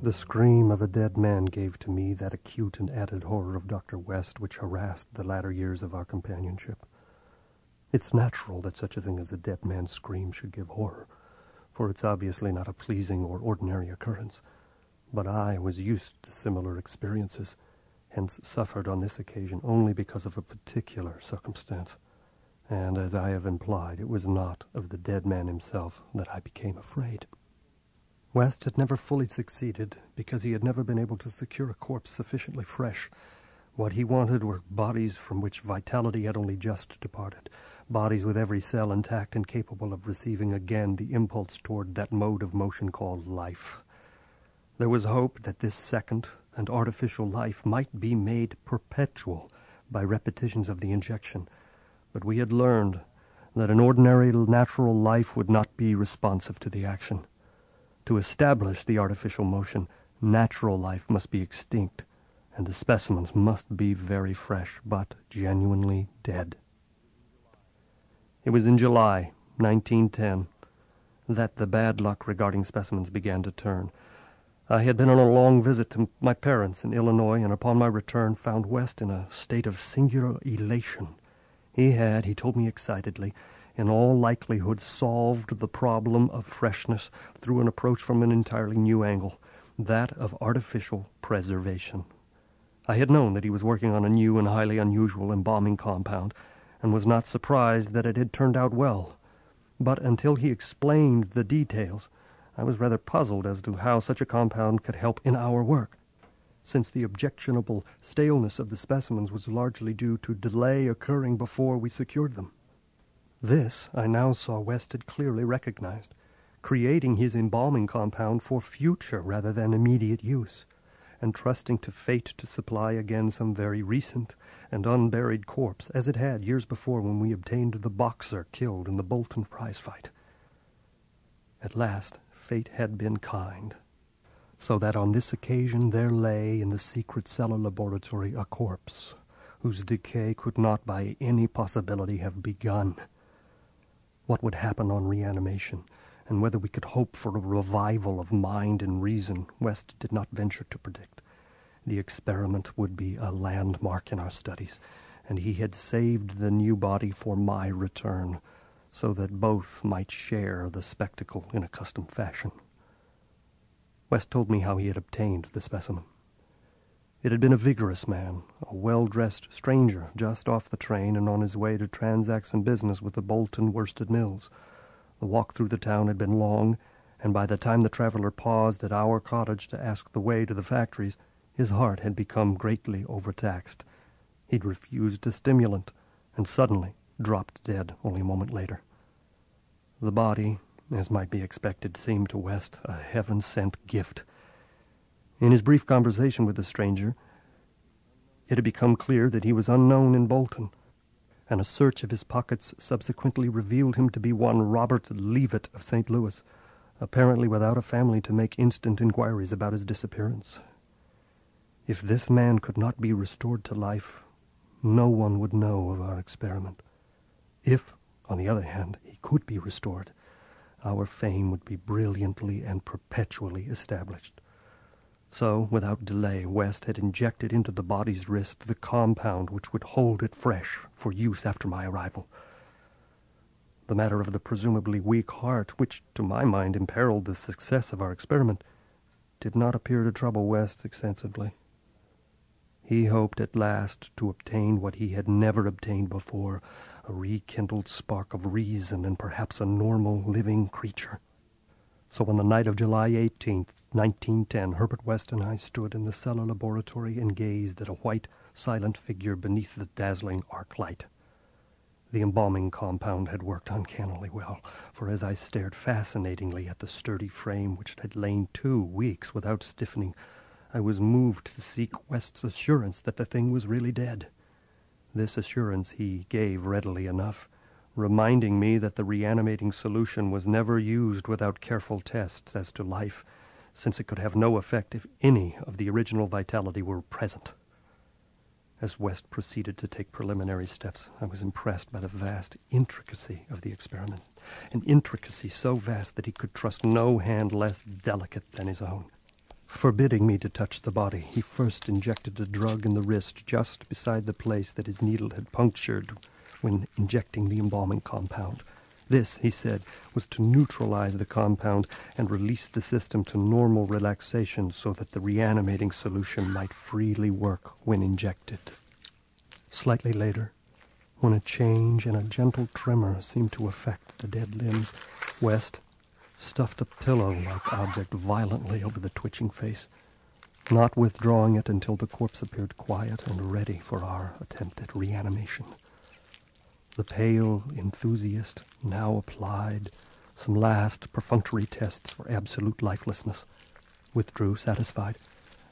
The scream of a dead man gave to me that acute and added horror of Dr. West which harassed the latter years of our companionship. It's natural that such a thing as a dead man's scream should give horror, for it's obviously not a pleasing or ordinary occurrence. But I was used to similar experiences, hence suffered on this occasion only because of a particular circumstance. And as I have implied, it was not of the dead man himself that I became afraid. West had never fully succeeded because he had never been able to secure a corpse sufficiently fresh. What he wanted were bodies from which vitality had only just departed, bodies with every cell intact and capable of receiving again the impulse toward that mode of motion called life. There was hope that this second and artificial life might be made perpetual by repetitions of the injection, but we had learned that an ordinary natural life would not be responsive to the action. To establish the artificial motion, natural life must be extinct, and the specimens must be very fresh, but genuinely dead. It was in July 1910 that the bad luck regarding specimens began to turn. I had been on a long visit to my parents in Illinois, and upon my return found West in a state of singular elation. He had, he told me excitedly, in all likelihood solved the problem of freshness through an approach from an entirely new angle, that of artificial preservation. I had known that he was working on a new and highly unusual embalming compound, and was not surprised that it had turned out well. But until he explained the details, I was rather puzzled as to how such a compound could help in our work, since the objectionable staleness of the specimens was largely due to delay occurring before we secured them. This I now saw West had clearly recognized, creating his embalming compound for future rather than immediate use, and trusting to fate to supply again some very recent and unburied corpse, as it had years before when we obtained the boxer killed in the Bolton prize fight. At last, fate had been kind, so that on this occasion there lay in the secret cellar laboratory a corpse whose decay could not by any possibility have begun. What would happen on reanimation, and whether we could hope for a revival of mind and reason, West did not venture to predict. The experiment would be a landmark in our studies, and he had saved the new body for my return, so that both might share the spectacle in a custom fashion. West told me how he had obtained the specimen. It had been a vigorous man, a well-dressed stranger just off the train and on his way to transact some business with the Bolton worsted mills. The walk through the town had been long, and by the time the traveler paused at our cottage to ask the way to the factories, his heart had become greatly overtaxed. He'd refused a stimulant, and suddenly dropped dead only a moment later. The body, as might be expected, seemed to West a heaven-sent gift. In his brief conversation with the stranger, it had become clear that he was unknown in Bolton, and a search of his pockets subsequently revealed him to be one Robert Leavitt of St. Louis, apparently without a family to make instant inquiries about his disappearance. If this man could not be restored to life, no one would know of our experiment. If, on the other hand, he could be restored, our fame would be brilliantly and perpetually established. So, without delay, West had injected into the body's wrist the compound which would hold it fresh for use after my arrival. The matter of the presumably weak heart, which to my mind imperiled the success of our experiment, did not appear to trouble West extensively. He hoped at last to obtain what he had never obtained before, a rekindled spark of reason and perhaps a normal living creature. So on the night of July 18th, 1910, Herbert West and I stood in the cellar laboratory and gazed at a white, silent figure beneath the dazzling arc light. The embalming compound had worked uncannily well, for as I stared fascinatingly at the sturdy frame which had lain 2 weeks without stiffening, I was moved to seek West's assurance that the thing was really dead. This assurance he gave readily enough, reminding me that the reanimating solution was never used without careful tests as to life, since it could have no effect if any of the original vitality were present. As West proceeded to take preliminary steps, I was impressed by the vast intricacy of the experiment, an intricacy so vast that he could trust no hand less delicate than his own. Forbidding me to touch the body, he first injected a drug in the wrist just beside the place that his needle had punctured when injecting the embalming compound. This, he said, was to neutralize the compound and release the system to normal relaxation so that the reanimating solution might freely work when injected. Slightly later, when a change and a gentle tremor seemed to affect the dead limbs, West stuffed a pillow-like object violently over the twitching face, not withdrawing it until the corpse appeared quiet and ready for our attempt at reanimation. The pale enthusiast now applied some last perfunctory tests for absolute lifelessness, withdrew satisfied,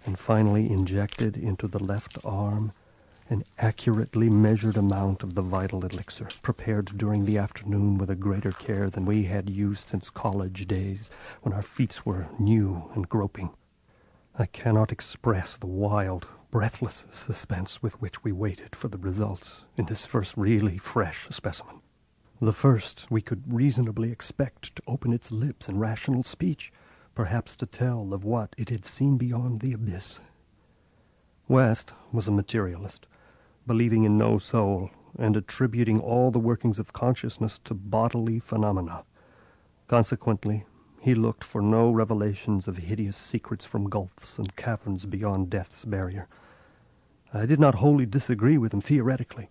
and finally injected into the left arm an accurately measured amount of the vital elixir, prepared during the afternoon with a greater care than we had used since college days, when our feet were new and groping. I cannot express the wild, breathless suspense with which we waited for the results in this first really fresh specimen. The first we could reasonably expect to open its lips in rational speech, perhaps to tell of what it had seen beyond the abyss. West was a materialist, believing in no soul and attributing all the workings of consciousness to bodily phenomena. Consequently, he looked for no revelations of hideous secrets from gulfs and caverns beyond death's barrier. I did not wholly disagree with him theoretically,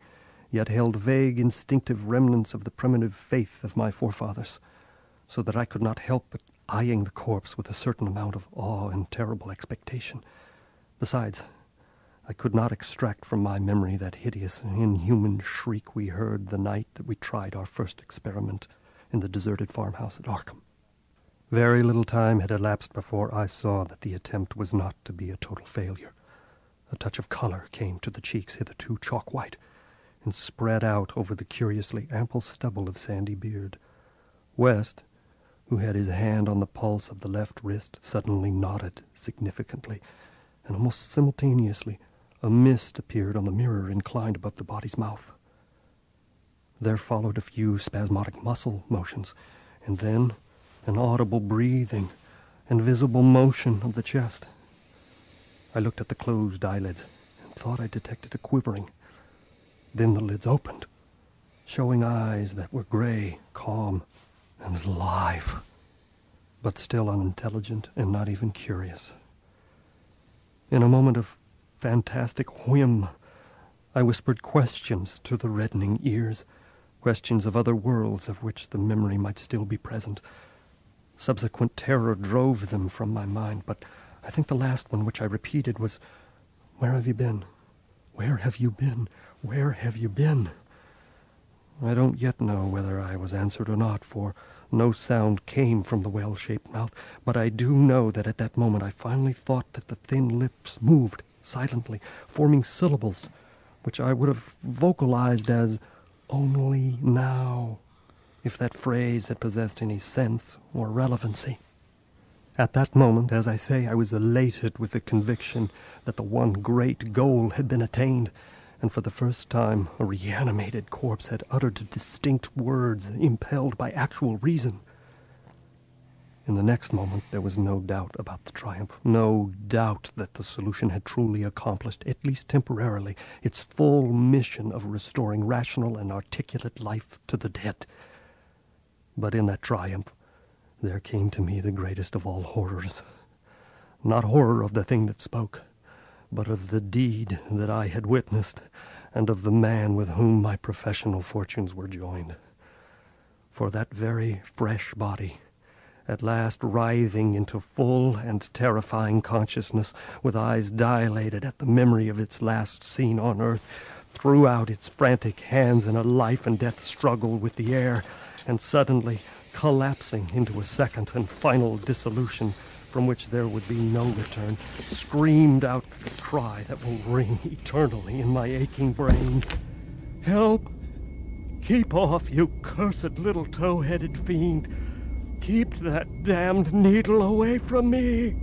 yet held vague instinctive remnants of the primitive faith of my forefathers, so that I could not help but eyeing the corpse with a certain amount of awe and terrible expectation. Besides, I could not extract from my memory that hideous, inhuman shriek we heard the night that we tried our first experiment in the deserted farmhouse at Arkham. Very little time had elapsed before I saw that the attempt was not to be a total failure. A touch of color came to the cheeks hitherto chalk-white, and spread out over the curiously ample stubble of sandy beard. West, who had his hand on the pulse of the left wrist, suddenly nodded significantly, and almost simultaneously a mist appeared on the mirror inclined above the body's mouth. There followed a few spasmodic muscle motions, and then an audible breathing and visible motion of the chest. I looked at the closed eyelids and thought I detected a quivering. Then the lids opened, showing eyes that were gray, calm, and alive, but still unintelligent and not even curious. In a moment of fantastic whim, I whispered questions to the reddening ears, questions of other worlds of which the memory might still be present. Subsequent terror drove them from my mind, but I think the last one which I repeated was, "Where have you been? Where have you been? Where have you been?" I don't yet know whether I was answered or not, for no sound came from the well-shaped mouth, but I do know that at that moment I finally thought that the thin lips moved silently, forming syllables, which I would have vocalized as "only now," if that phrase had possessed any sense or relevancy. At that moment, as I say, I was elated with the conviction that the one great goal had been attained, and for the first time a reanimated corpse had uttered distinct words impelled by actual reason. In the next moment there was no doubt about the triumph, no doubt that the solution had truly accomplished, at least temporarily, its full mission of restoring rational and articulate life to the dead. But in that triumph there came to me the greatest of all horrors. Not horror of the thing that spoke, but of the deed that I had witnessed, and of the man with whom my professional fortunes were joined. For that very fresh body, at last writhing into full and terrifying consciousness, with eyes dilated at the memory of its last scene on earth, threw out its frantic hands in a life-and-death struggle with the air, and suddenly, collapsing into a second and final dissolution from which there would be no return, screamed out the cry that will ring eternally in my aching brain. "Help! Keep off, you cursed little tow-headed fiend! Keep that damned needle away from me!"